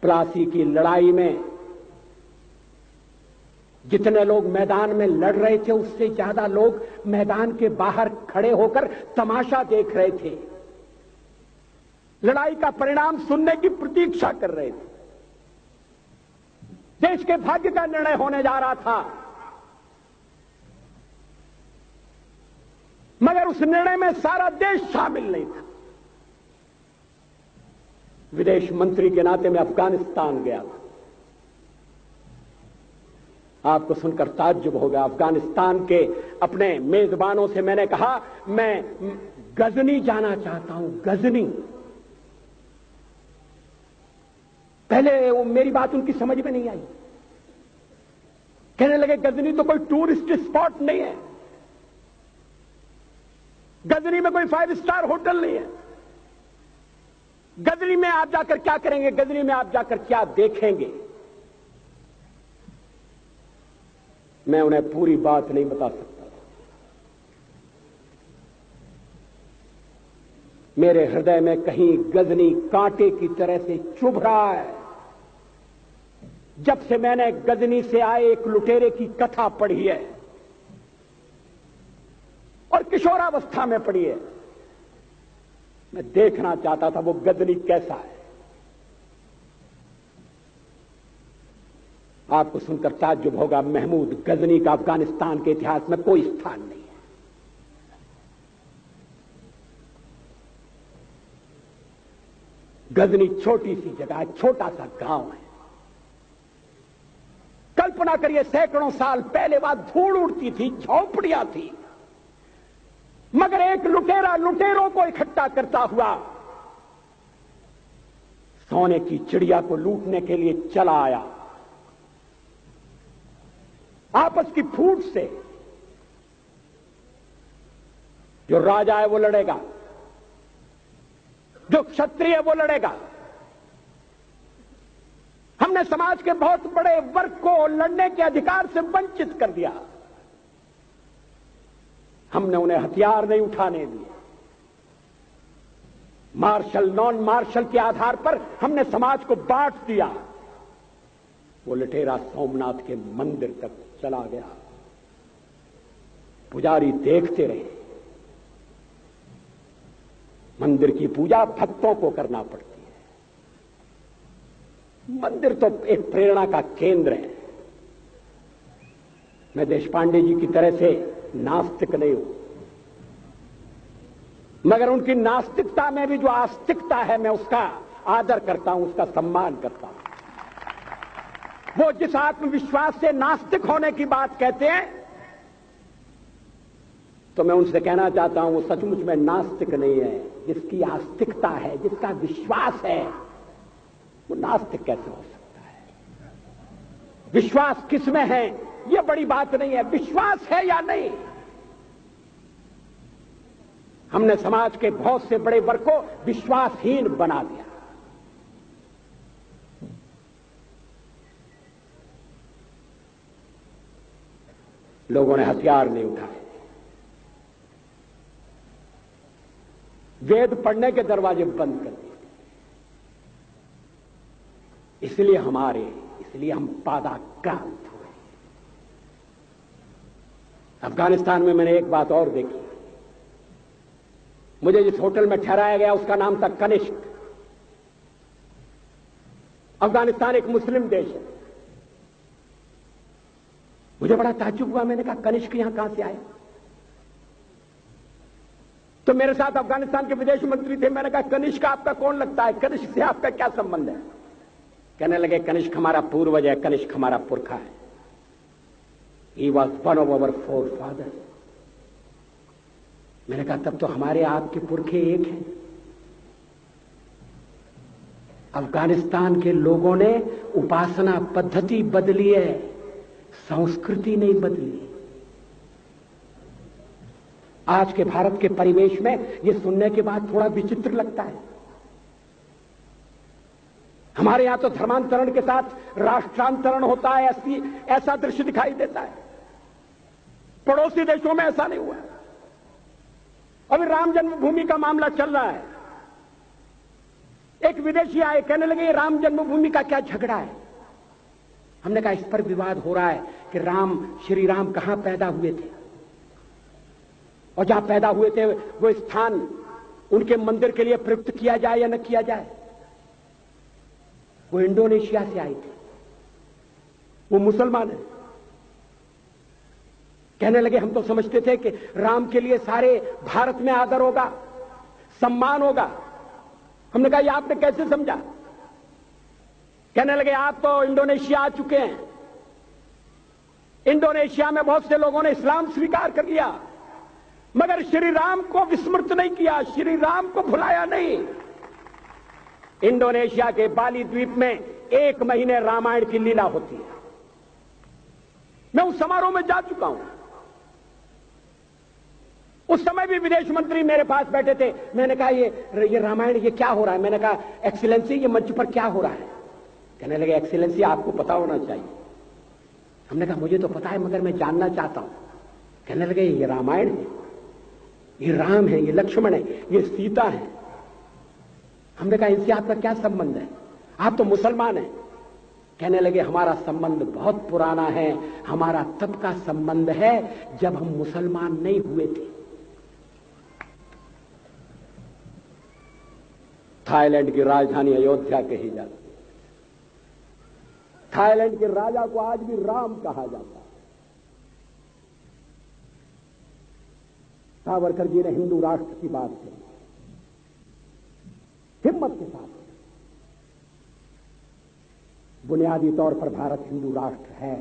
प्लासी की लड़ाई में जितने लोग मैदान में लड़ रहे थे उससे ज्यादा लोग मैदान के बाहर खड़े होकर तमाशा देख रहे थे, लड़ाई का परिणाम सुनने की प्रतीक्षा कर रहे थे। देश के भाग्य का निर्णय होने जा रहा था, मगर उस निर्णय में सारा देश शामिल नहीं था। विदेश मंत्री के नाते मैं अफगानिस्तान गया था। आपको सुनकर ताज्जुब होगा, अफगानिस्तान के अपने मेजबानों से मैंने कहा मैं गजनी जाना चाहता हूं, गजनी। पहले वो मेरी बात उनकी समझ में नहीं आई। कहने लगे गजनी तो कोई टूरिस्ट स्पॉट नहीं है, गजनी में कोई 5 स्टार होटल नहीं है, गजनी में आप जाकर क्या करेंगे, गजनी में आप जाकर क्या देखेंगे। मैं उन्हें पूरी बात नहीं बता सकता। मेरे हृदय में कहीं गजनी कांटे की तरह से चुभ रहा है। जब से मैंने गजनी से आए एक लुटेरे की कथा पढ़ी है और किशोरावस्था में पढ़ी है, मैं देखना चाहता था वो गजनी कैसा है। आपको सुनकर ताज्जुब होगा, महमूद गजनी का अफगानिस्तान के इतिहास में कोई स्थान नहीं है। गजनी छोटी सी जगह, छोटा सा गांव है। कल्पना करिए, सैकड़ों साल पहले वहां धूल उड़ती थी, झोंपड़ियां थी, मगर एक लुटेरा लुटेरों को इकट्ठा करता हुआ सोने की चिड़िया को लूटने के लिए चला आया। आपस की फूट से जो राजा है वो लड़ेगा, जो क्षत्रिय है वो लड़ेगा। हमने समाज के बहुत बड़े वर्ग को लड़ने के अधिकार से वंचित कर दिया। हमने उन्हें हथियार नहीं उठाने दिए। मार्शल नॉन मार्शल के आधार पर हमने समाज को बांट दिया। वो लुटेरा सोमनाथ के मंदिर तक चला गया। पुजारी देखते रहे। मंदिर की पूजा भक्तों को करना पड़ती है। मंदिर तो एक प्रेरणा का केंद्र है। मैं देशपांडे जी की तरह से नास्तिक नहीं हूं, मगर उनकी नास्तिकता में भी जो आस्तिकता है मैं उसका आदर करता हूं, उसका सम्मान करता हूं। वो जिस आत्मविश्वास से नास्तिक होने की बात कहते हैं, तो मैं उनसे कहना चाहता हूं वो सचमुच में नास्तिक नहीं है। जिसकी आस्तिकता है, जिसका विश्वास है, वो नास्तिक कैसे हो सकता है। विश्वास किसमें है ये बड़ी बात नहीं है, विश्वास है या नहीं। हमने समाज के बहुत से बड़े वर्ग को विश्वासहीन बना दिया। लोगों ने हथियार नहीं उठाए, वेद पढ़ने के दरवाजे बंद कर दिए। इसलिए हम पादाक्रांत हुए। अफगानिस्तान में मैंने एक बात और देखी। मुझे जिस होटल में ठहराया गया उसका नाम था कनिष्क। अफगानिस्तान एक मुस्लिम देश है। मुझे बड़ा ताज्जुब हुआ। मैंने कहा कनिष्क यहां कहां से आया। तो मेरे साथ अफगानिस्तान के विदेश मंत्री थे। मैंने कहा कनिष्क आपका कौन लगता है, कनिष्क से आपका क्या संबंध है। कहने लगे कनिष्क हमारा पूर्वज है, कनिष्क हमारा पुरखा है। He was one of our four father. मैंने कहा तब तो हमारे आपके पुरखे एक हैं। अफगानिस्तान के लोगों ने उपासना पद्धति बदली है, संस्कृति नहीं बदली। आज के भारत के परिवेश में यह सुनने के बाद थोड़ा विचित्र लगता है। हमारे यहां तो धर्मांतरण के साथ राष्ट्रांतरण होता है, ऐसा दृश्य दिखाई देता है। पड़ोसी देशों में ऐसा नहीं हुआ। अभी राम जन्मभूमि का मामला चल रहा है। एक विदेशी आए, कहने लगे राम जन्मभूमि का क्या झगड़ा है। हमने कहा इस पर विवाद हो रहा है कि श्री राम कहां पैदा हुए थे, और जहां पैदा हुए थे वो स्थान उनके मंदिर के लिए प्रयुक्त किया जाए या न किया जाए। वो इंडोनेशिया से आए थे, वो मुसलमान है। कहने लगे हम तो समझते थे कि राम के लिए सारे भारत में आदर होगा, सम्मान होगा। हमने कहा ये आपने कैसे समझा। कहने लगे आप तो इंडोनेशिया आ चुके हैं, इंडोनेशिया में बहुत से लोगों ने इस्लाम स्वीकार कर लिया, मगर श्री राम को विस्मृत नहीं किया, श्री राम को भुलाया नहीं। इंडोनेशिया के बाली द्वीप में 1 महीने रामायण की लीला होती है। मैं उस समारोह में जा चुका हूं। उस समय भी विदेश मंत्री मेरे पास बैठे थे। मैंने कहा ये रामायण ये क्या हो रहा है। मैंने कहा एक्सीलेंसी ये मंच पर क्या हो रहा है। कहने लगे एक्सीलेंसी आपको पता होना चाहिए। हमने कहा मुझे तो पता है मगर मैं जानना चाहता हूं। कहने लगे ये रामायण है, ये राम है, ये लक्ष्मण है, ये सीता है। हमने कहा इनसे आपका क्या संबंध है, आप तो मुसलमान हैं। कहने लगे हमारा संबंध बहुत पुराना है, हमारा तब का संबंध है जब हम मुसलमान नहीं हुए थे। थाईलैंड की राजधानी अयोध्या कही जाती है। थाईलैंड के राजा को आज भी राम कहा जाता है। सावरकर जी ने हिंदू राष्ट्र की बात की, हिम्मत के साथ। बुनियादी तौर पर भारत हिंदू राष्ट्र है,